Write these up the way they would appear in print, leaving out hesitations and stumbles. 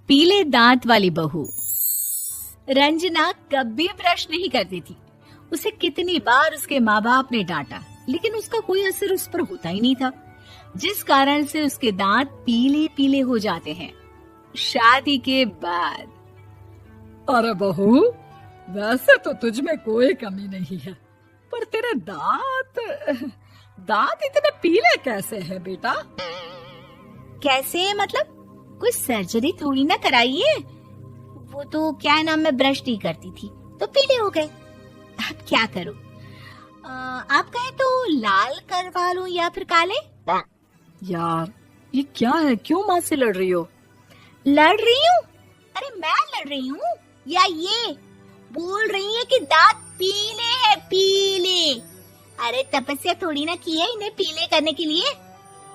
पीले दांत वाली बहू। रंजना कभी ब्रश नहीं करती थी। उसे कितनी बार उसके माँ बाप ने डांटा, लेकिन उसका कोई असर उस पर होता ही नहीं था, जिस कारण से उसके दांत पीले पीले हो जाते हैं। शादी के बाद अरे बहू, वैसे तो तुझ में कोई कमी नहीं है, पर तेरे दांत इतने पीले कैसे हैं बेटा? कैसे मतलब? कोई सर्जरी थोड़ी ना कराइए। वो तो क्या नाम, मैं ब्रश नहीं करती थी तो पीले हो गए। अब क्या करूं? आप कहें तो लाल करवा लूं या फिर काले? यार ये क्या है, क्यों माँ से लड़ रही हो? लड़ रही हूँ? अरे मैं लड़ रही हूँ या ये बोल रही है कि दांत पीले हैं, पीले। अरे तपस्या थोड़ी ना की है इन्हें पीले करने के लिए।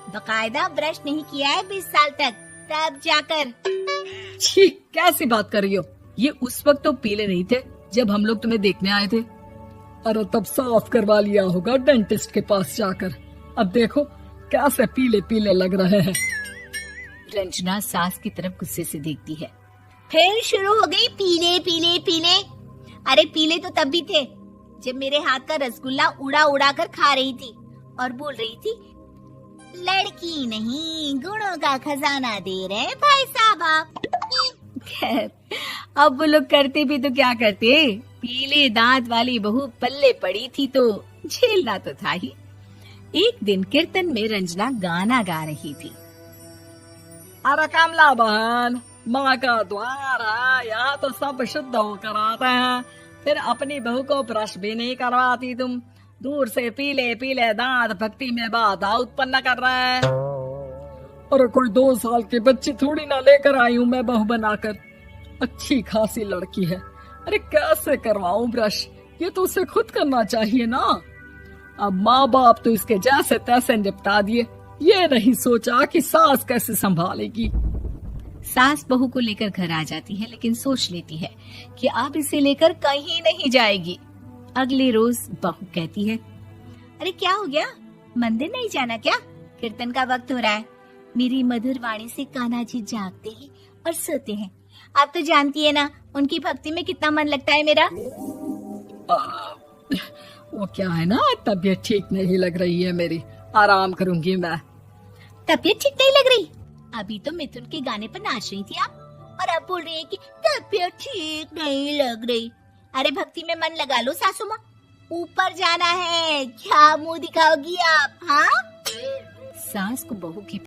बकायदा ब्रश नहीं किया है 20 साल तक, तब जाकर। छी, कैसी बात कर रही हो? ये उस वक्त तो पीले नहीं थे जब हम लोग तुम्हें देखने आए थे। अरे तब साफ करवा लिया होगा डेंटिस्ट के पास जाकर। अब देखो कैसे पीले पीले लग रहे हैं। रंजना सास की तरफ गुस्से से देखती है। फिर शुरू हो गई पीले पीले पीले। अरे पीले तो तब भी थे जब मेरे हाथ का रसगुल्ला उड़ा उड़ा कर खा रही थी और बोल रही थी, लड़की नहीं गुणों का खजाना दे रहे भाई साहब आप। खैर, अब वो लोग करते भी तो क्या करते, पीले दांत वाली बहू पल्ले पड़ी थी तो झेलना तो था ही। एक दिन कीर्तन में रंजना गाना गा रही थी। अरे कमला बहन, माँ का द्वार है, यहाँ तो सब शुद्ध होकर आते हैं, फिर अपनी बहू को ब्रश भी नहीं करवाती तुम। दूर से पीले पीले दांत भक्ति में बाधा उत्पन्न कर रहे हैं। अरे कोई 2 साल के बच्चे थोड़ी ना लेकर आई हूँ मैं बहू बनाकर। अच्छी खासी लड़की है, अरे कैसे करवाऊं ब्रश? ये तो उसे खुद करना चाहिए ना। अब माँ बाप तो इसके जैसे तैसे निपटा दिए, ये नहीं सोचा कि सास कैसे संभालेगी। सास बहू को लेकर घर आ जाती है, लेकिन सोच लेती है कि अब इसे लेकर कहीं नहीं जाएगी। अगले रोज बहू कहती है, अरे क्या हो गया, मंदिर नहीं जाना क्या? कीर्तन का वक्त हो रहा है। मेरी मधुर वाणी से कान्हा जी जागते हैं और सोते हैं। आप तो जानती है ना उनकी भक्ति में कितना मन लगता है मेरा। वो क्या है ना, तबीयत ठीक नहीं लग रही है मेरी, आराम करूंगी मैं। तबीयत ठीक नहीं लग रही? अभी तो मिथुन के गाने पर नाच रही थी आप, और अब बोल रही है कि तबीयत ठीक नहीं लग रही। अरे भक्ति में मन लगा लो सासू माँ, ऊपर जाना है, क्या मुंह दिखाओगी आप? हाँ, सास को बहू की